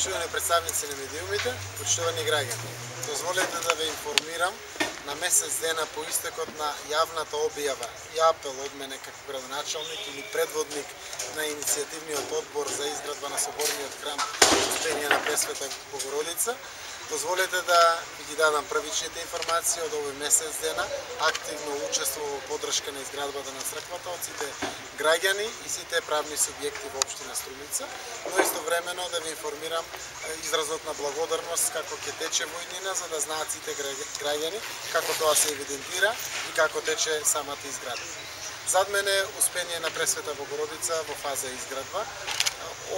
Почитувани представници на медиумите, почитувани граѓани. Дозволете да ве информирам на месец дена по истекот на јавната објава и апел од мене како градоначалник или предводник на иницијативниот одбор за изградба на соборниот храм Успение на Пресвета Богородица. Дозволете да ви ги дадам првичните информации од овој месец дена. Активно учествува во поддршка на изградбата на црквата од сите граѓани и сите правни субјекти во општина Струмица, но истовремено да ви информирам изразот на благодарност како ќе тече војнина, за да знаат сите граѓани како тоа се евидентира и како тече самата изградба. Зад мене Успение на Пресвета Богородица во фаза изградба,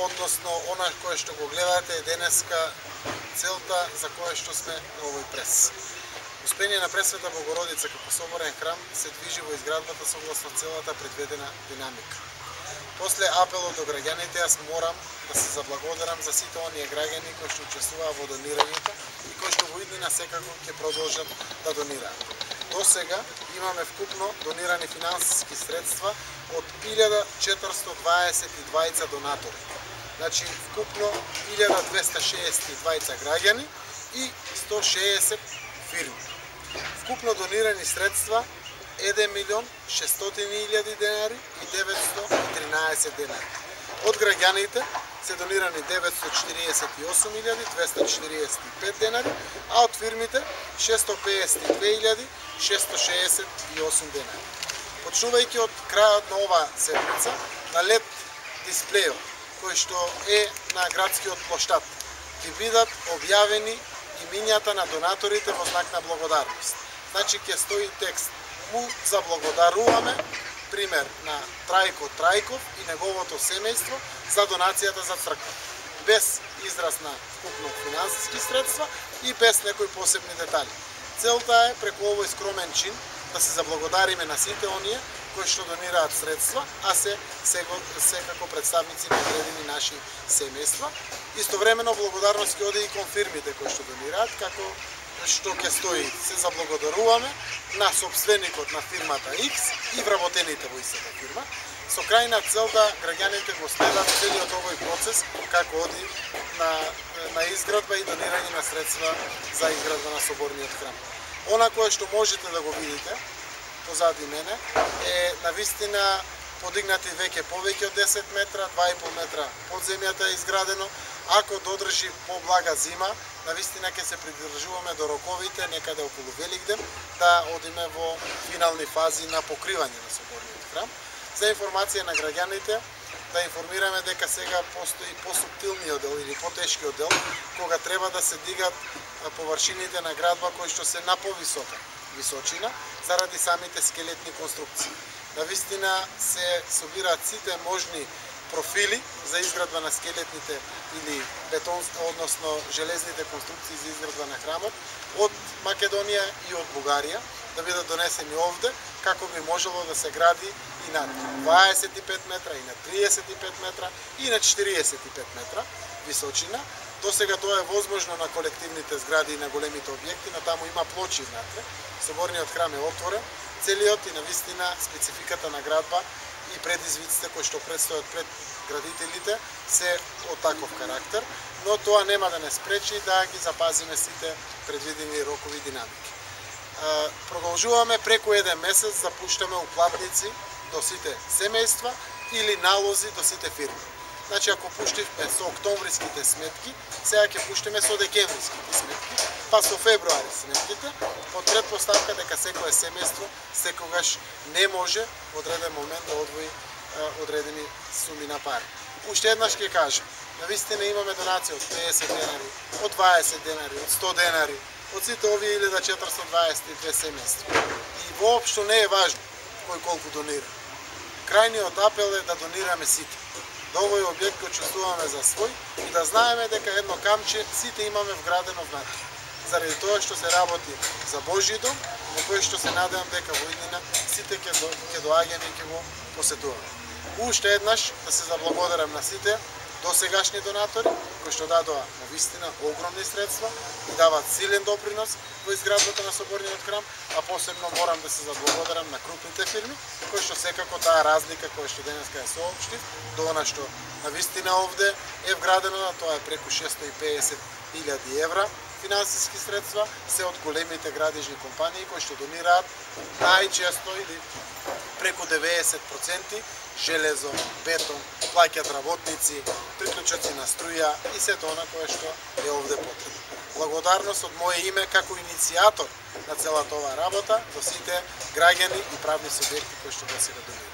односно она кое што го гледате е денеска целта за која што сме на овој прес. Успение на Пресвета Богородица како соборен храм се движи во изградбата согласно целата предвидена динамика. После апелот до граѓаните, јас морам да се заблагодарам за сите оние граѓани кои што учествуваа во донирањето и кои што во иднина секако ќе продолжат да донираат. До сега имаме вкупно донирани финансиски средства од 1422 донатори. Значи, вкупно 1262 граѓани и 160 фирми. Вкупно донирани средства 1.600.000 денари и 913 денари. Од граѓаните се донирани 948.245 денари, а од фирмите 652.668 денари. Почнувајќи од крајот на оваа седмица, на LED дисплејот кој што е на градскиот плоштад, ќе бидат објавени имињата на донаторите во знак на благодарност. Значи ќе стои текст: му заблагодаруваме, пример на Трајко Трајков и неговото семејство за донацијата за црква, без израз на вкупно финансиски средства и без некои посебни детали. Целта е преку овој скромен чин да се заблагодариме на сите оние кои што донираат средства, а се секако представници на одредени наши семејства. Истовремено благодарност ќе оде и кон фирмите кои што донираат, како што ќе стои: се заблагодаруваме на собственикот на фирмата X и вработените во истата фирма, со крајна цел да граѓаните го следат целиот овој процес како оди на изградба и донирање на средства за изградба на соборниот храм. Она кое што можете да го видите позади мене е навистина подигнати веќе повеќе од 10 метра, 2,5 метра под земјата е изградено. Ако додржи поблага зима, навистина ќе се придржуваме до роковите некаде околу Великден да одиме во финални фази на покривање на соборниот храм. За информација на граѓаните, да информираме дека сега постои посуптилниот дел или потешкиот дел, кога треба да се дигат површините на градба кои што се на повисока височина заради самите скелетни конструкции. Навистина се собираат сите можни профили за изградба на скелетните или односно железните конструкции за изградба на храмот од Македонија и од Бугарија, да бидат донесени овде, како би можело да се гради и на 25 метра, и на 35 метра, и на 45 метра височина. До сега тоа е возможно на колективните згради и на големите објекти, но таму има плочи внатре. Соборниот храм е отворен, целиот и навистина спецификата на градба и предизвиците кои што предстојат пред градителите се од таков карактер, но тоа нема да не спречи да ги запазиме сите предвидени рокови динамики. Продолжуваме преку еден месец да пуштаме уплатници до сите семејства или налози до сите фирми. Значи, ако пуштивме со октомвриските сметки, сега ќе пуштиме со декемвриските сметки, па со февруари сметките, под предпоставка дека секое семејство секогаш не може во одреден момент да одвои одредени суми на пари. Уште еднаш ќе кажам, навистина имаме донација од 50 денари, од 20 денари, од 100 денари, од сите овие 1422 семејства. И воопшто не е важно кој колку донира. Крајниот апел е да донираме сите. Да овој објект го чувствуваме за свој и да знаеме дека едно камче сите имаме вградено внатре. Заради тоа што се работи за Божји дом, во кој што се надевам дека во иднина сите ќе доаѓаме и ќе го посетуваме. Уште еднаш да се заблагодарам на сите досегашни донатори кои што дадоа навистина огромни средства и даваат силен допринос во изградбата на соборниот храм, а посебно морам да се заблагодарам на крупните фирми кои што секако таа разлика која што денеска ја соопштив до она што Навистина овде е вградено, тоа е преку 650.000 евра финансиски средства, се од големите градежни компании кои што донираат најчесто или преку 90% железо, бетон, плаќаат работници, приклучоци на струја и сето она кое што е овде потребно. Благодарност од моје име како иницијатор на целата оваа работа до сите граѓани и правни субјекти кои што досега донираат.